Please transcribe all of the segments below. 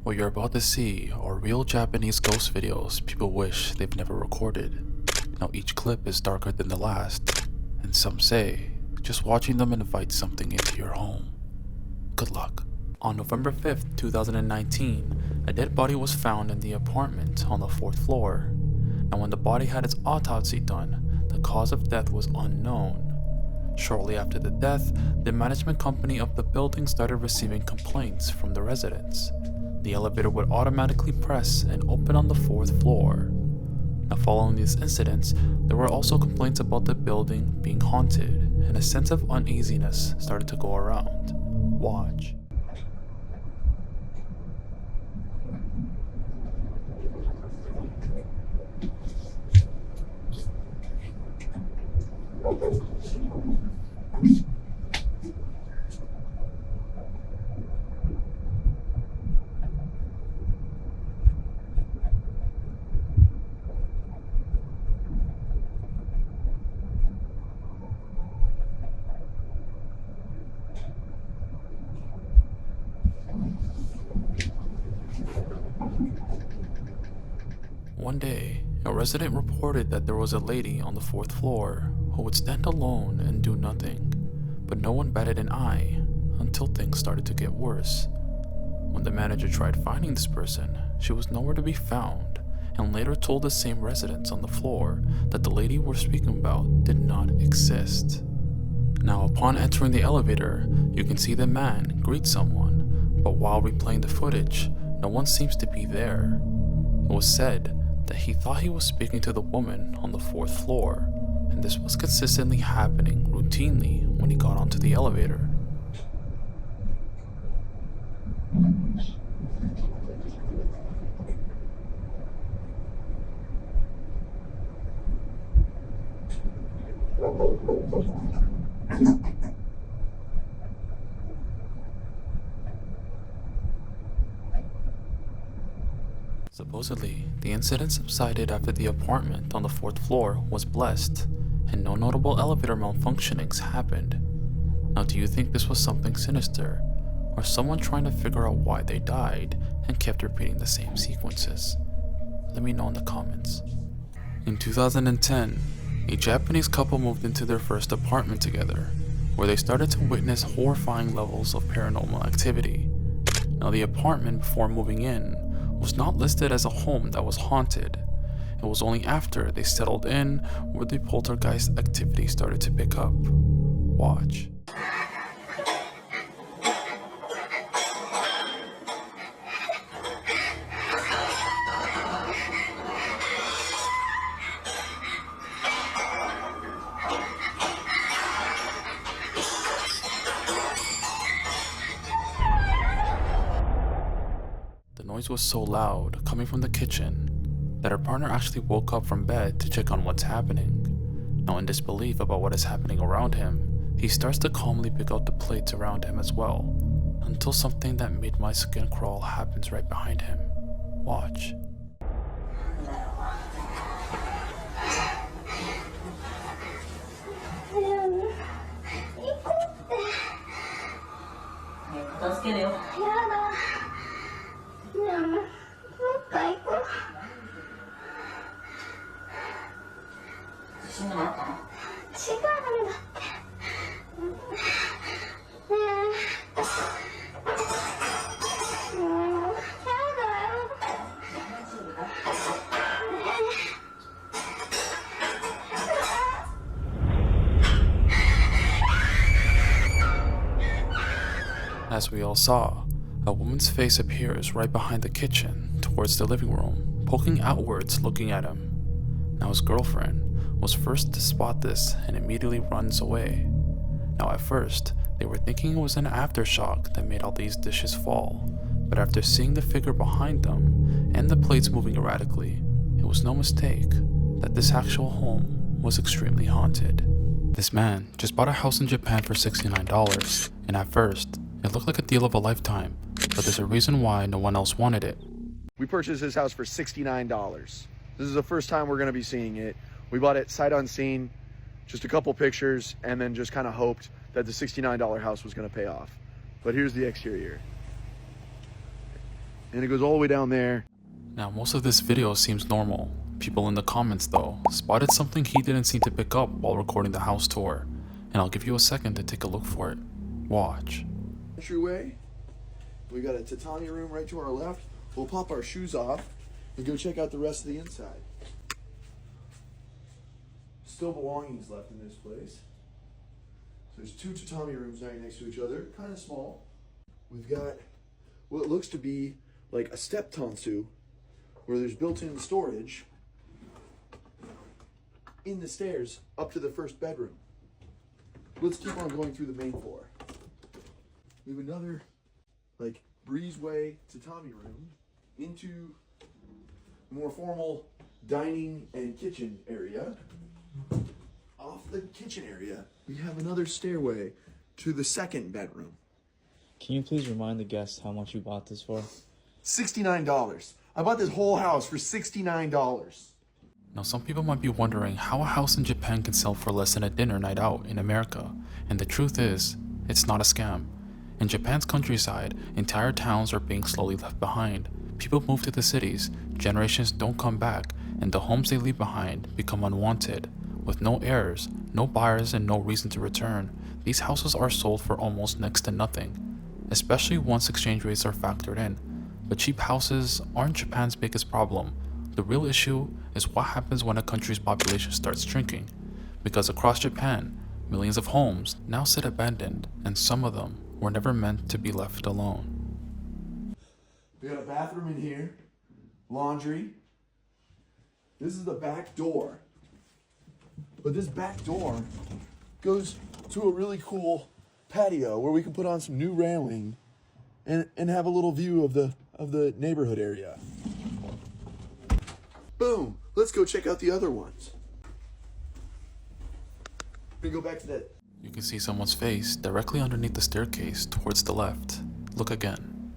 What you're about to see are real Japanese ghost videos people wish they've never recorded. Now each clip is darker than the last, and some say just watching them invites something into your home. Good luck. On November 5th, 2019, a dead body was found in the apartment on the 4th floor. And when the body had its autopsy done, the cause of death was unknown. Shortly after the death, the management company of the building started receiving complaints from the residents. The elevator would automatically press and open on the 4th floor. Now, following these incidents, there were also complaints about the building being haunted, and a sense of uneasiness started to go around. Watch. One day, a resident reported that there was a lady on the 4th floor who would stand alone and do nothing, but no one batted an eye until things started to get worse. When the manager tried finding this person, she was nowhere to be found, and later told the same residents on the floor that the lady we're speaking about did not exist. Now, upon entering the elevator, you can see the man greet someone, but while replaying the footage, no one seems to be there. It was said that he thought he was speaking to the woman on the 4th floor, and this was consistently happening routinely when he got onto the elevator. Supposedly, the incident subsided after the apartment on the 4th floor was blessed, and no notable elevator malfunctionings happened. Now, do you think this was something sinister, or someone trying to figure out why they died and kept repeating the same sequences? Let me know in the comments. In 2010, a Japanese couple moved into their first apartment together, where they started to witness horrifying levels of paranormal activity. Now, the apartment before moving in was not listed as a home that was haunted. It was only after they settled in where the poltergeist activity started to pick up. Watch. The noise was so loud, coming from the kitchen, that her partner actually woke up from bed to check on what's happening. Now, in disbelief about what is happening around him, he starts to calmly pick out the plates around him as well, until something that made my skin crawl happens right behind him. Watch. As we all saw, a woman's face appears right behind the kitchen towards the living room, poking outwards looking at him. Now, his girlfriend was first to spot this and immediately runs away. Now, at first, they were thinking it was an aftershock that made all these dishes fall, but after seeing the figure behind them and the plates moving erratically, it was no mistake that this actual home was extremely haunted. This man just bought a house in Japan for $69, and at first, it looked like a deal of a lifetime, but there's a reason why no one else wanted it. We purchased this house for $69. This is the first time we're going to be seeing it. We bought it sight unseen, just a couple pictures, and then just kind of hoped that the $69 house was going to pay off. But here's the exterior. and it goes all the way down there. Now, most of this video seems normal. People in the comments, though, spotted something he didn't seem to pick up while recording the house tour, and I'll give you a second to take a look for it. Watch. Entryway. We got a tatami room right to our left. We'll pop our shoes off and go check out the rest of the inside. Still belongings left in this place. There's two tatami rooms right next to each other, kind of small. We've got what looks to be like a step tansu, where there's built-in storage in the stairs up to the first bedroom. Let's keep on going through the main floor. We have another like breezeway tatami room into a more formal dining and kitchen area. Off the kitchen area, we have another stairway to the second bedroom. Can you please remind the guests how much you bought this for? $69. I bought this whole house for $69. Now, some people might be wondering how a house in Japan can sell for less than a dinner night out in America, and the truth is, it's not a scam. In Japan's countryside, entire towns are being slowly left behind. People move to the cities, generations don't come back, and the homes they leave behind become unwanted. With no heirs, no buyers, and no reason to return, these houses are sold for almost next to nothing, especially once exchange rates are factored in. But cheap houses aren't Japan's biggest problem. The real issue is what happens when a country's population starts shrinking. Because across Japan, millions of homes now sit abandoned, and some of them were never meant to be left alone. We got a bathroom in here, laundry. This is the back door. But this back door goes to a really cool patio where we can put on some new railing and have a little view of the neighborhood area. Boom! Let's go check out the other ones. We go back to that. You can see someone's face directly underneath the staircase towards the left. Look again.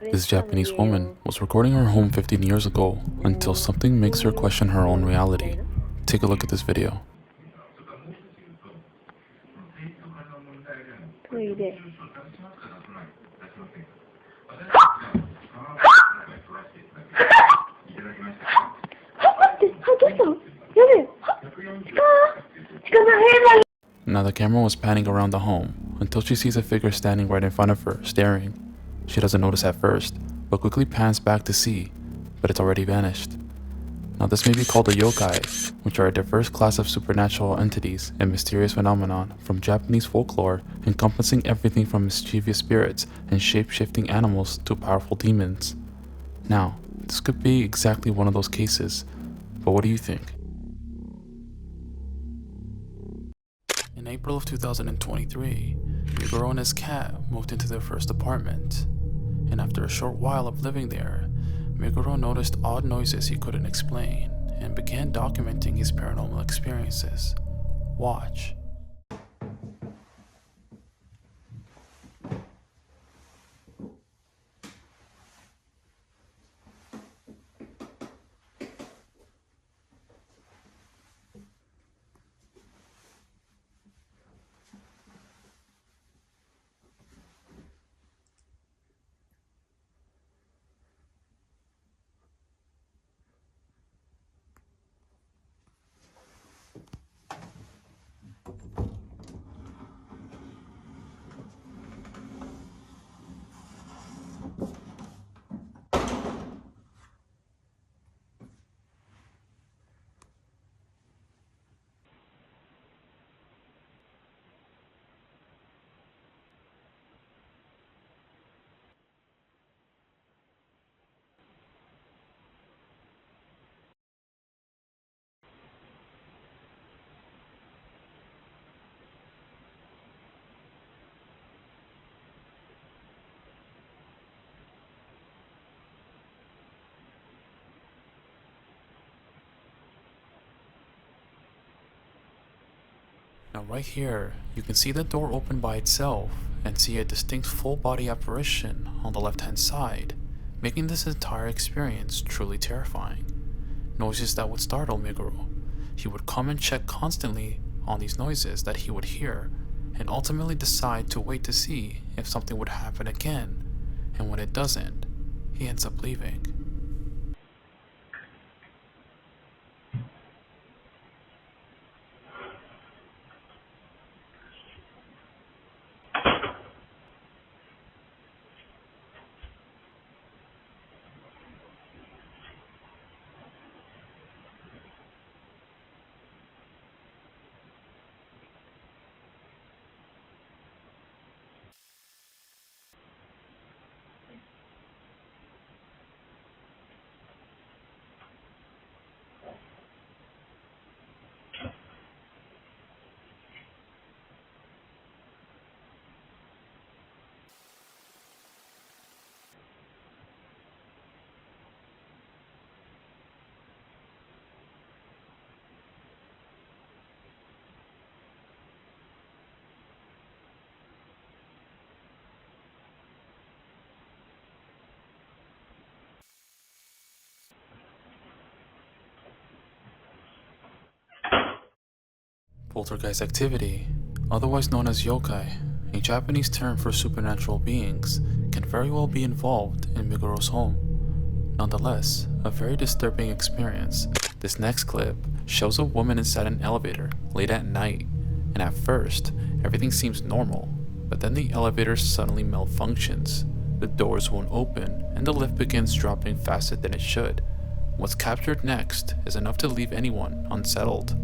This Japanese woman was recording her home 15 years ago until something makes her question her own reality. Take a look at this video. Now the camera was panning around the home until she sees a figure standing right in front of her, staring. She doesn't notice at first, but quickly pans back to see, but it's already vanished. Now this may be called a yokai, which are a diverse class of supernatural entities and mysterious phenomenon from Japanese folklore encompassing everything from mischievous spirits and shape-shifting animals to powerful demons. Now, this could be exactly one of those cases, but what do you think? In April of 2023, Meguro and his cat moved into their first apartment, and after a short while of living there, Meguro noticed odd noises he couldn't explain and began documenting his paranormal experiences. Watch. Now right here, you can see the door open by itself and see a distinct full body apparition on the left hand side, making this entire experience truly terrifying. Noises that would startle Meguro. He would come and check constantly on these noises that he would hear, and ultimately decide to wait to see if something would happen again, and when it doesn't, he ends up leaving. Poltergeist activity, otherwise known as yokai, a Japanese term for supernatural beings, can very well be involved in Miguro's home. Nonetheless, a very disturbing experience. This next clip shows a woman inside an elevator late at night, and at first, everything seems normal, but then the elevator suddenly malfunctions. The doors won't open, and the lift begins dropping faster than it should. What's captured next is enough to leave anyone unsettled.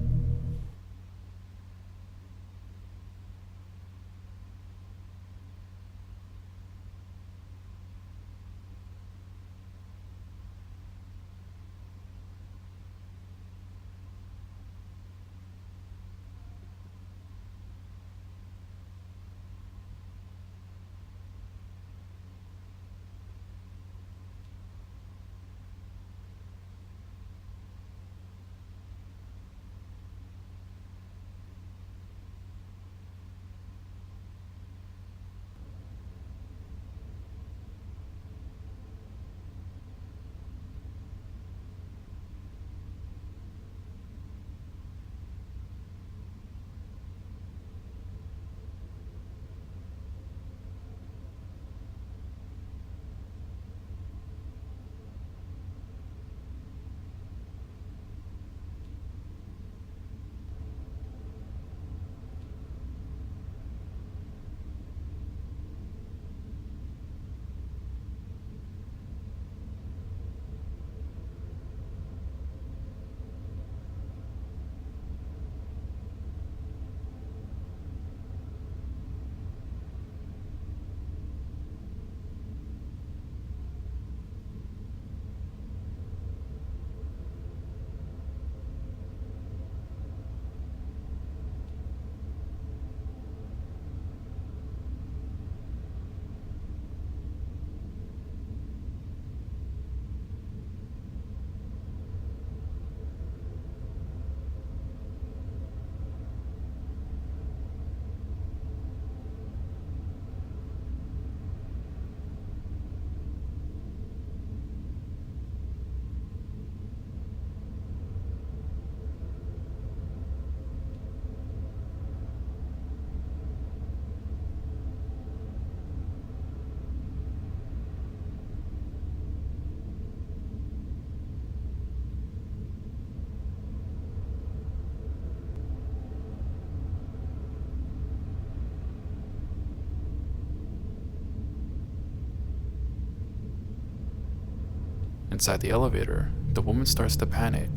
Inside the elevator, the woman starts to panic.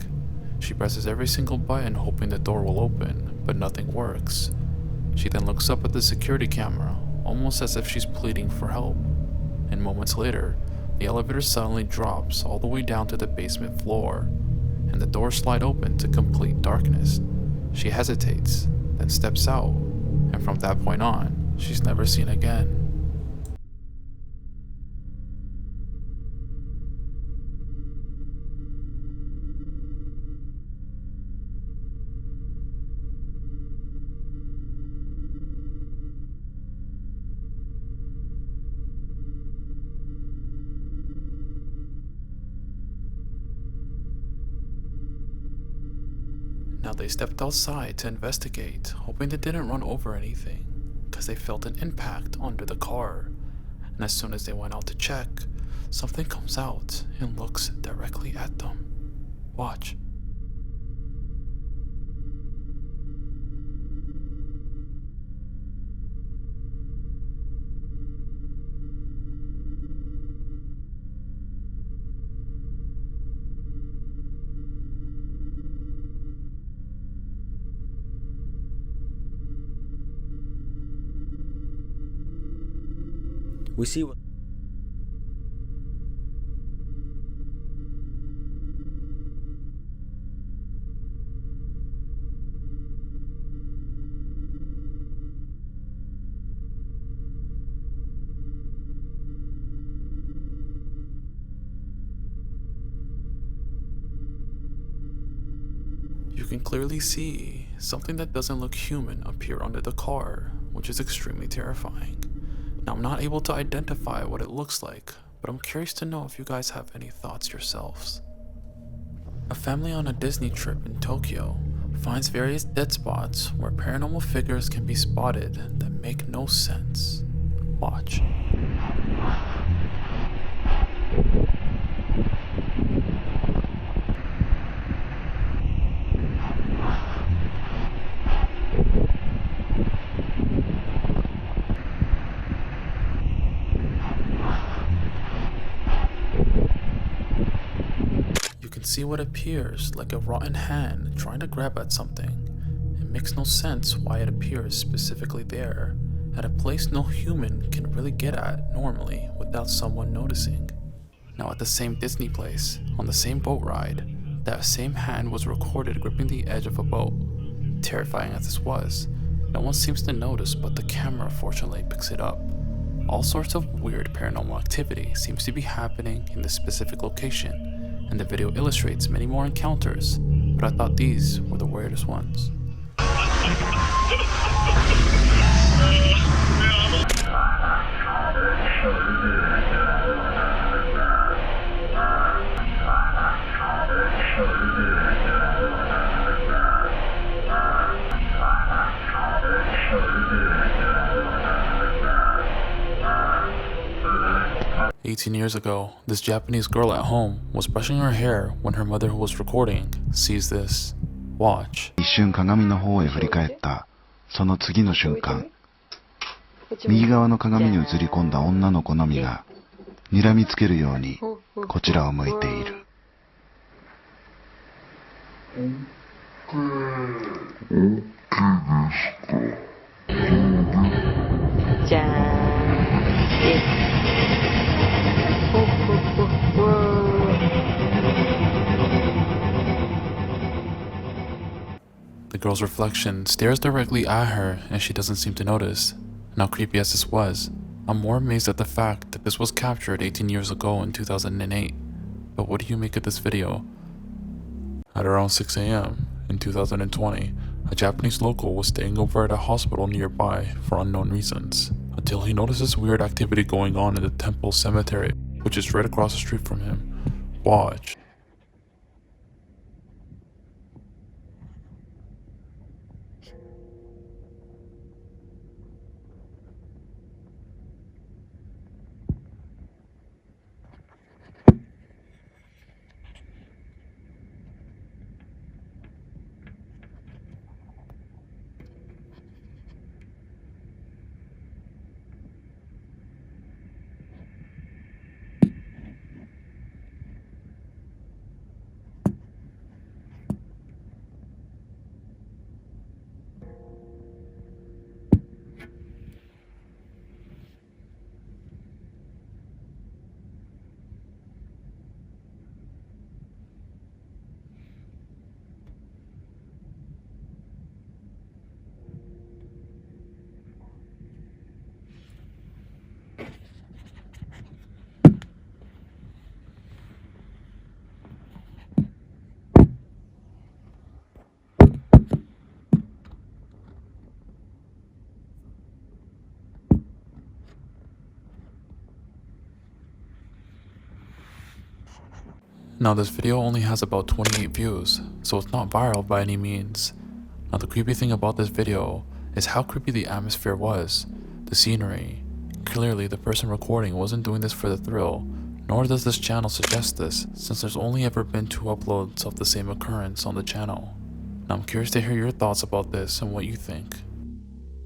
She presses every single button hoping the door will open, but nothing works. She then looks up at the security camera, almost as if she's pleading for help. And moments later, the elevator suddenly drops all the way down to the basement floor, and the doors slide open to complete darkness. She hesitates, then steps out, and from that point on, she's never seen again. Now they stepped outside to investigate, hoping they didn't run over anything. because they felt an impact under the car. And as soon as they went out to check, something comes out and looks directly at them. Watch. We see what You can clearly see something that doesn't look human appear under the car, which is extremely terrifying. Now, I'm not able to identify what it looks like, but I'm curious to know if you guys have any thoughts yourselves. A family on a Disney trip in Tokyo finds various dead spots where paranormal figures can be spotted that make no sense. Watch. You can see what appears like a rotten hand trying to grab at something. It makes no sense why it appears specifically there, at a place no human can really get at normally without someone noticing. Now at the same Disney place, on the same boat ride, that same hand was recorded gripping the edge of a boat. Terrifying as this was, no one seems to notice, but the camera fortunately picks it up. All sorts of weird paranormal activity seems to be happening in this specific location, and the video illustrates many more encounters, but I thought these were the weirdest ones. "18 years ago, this Japanese girl at home was brushing her hair when her mother, who was recording, sees this. Watch." 一瞬鏡の方へ振り返った。その次の瞬間、右側の鏡に映り込んだ女の子のみが睨みつけるようにこちらを向いている。じゃーん。The girl's reflection stares directly at her and she doesn't seem to notice. And how creepy as this was, I'm more amazed at the fact that this was captured 18 years ago in 2008. But what do you make of this video? At around 6 a.m. in 2020, a Japanese local was staying over at a hospital nearby for unknown reasons, until he notices weird activity going on in the temple cemetery, which is right across the street from him. Watch. Now this video only has about 28 views, so it's not viral by any means. Now the creepy thing about this video is how creepy the atmosphere was, the scenery. Clearly, the person recording wasn't doing this for the thrill, nor does this channel suggest this, since there's only ever been 2 uploads of the same occurrence on the channel. Now I'm curious to hear your thoughts about this and what you think.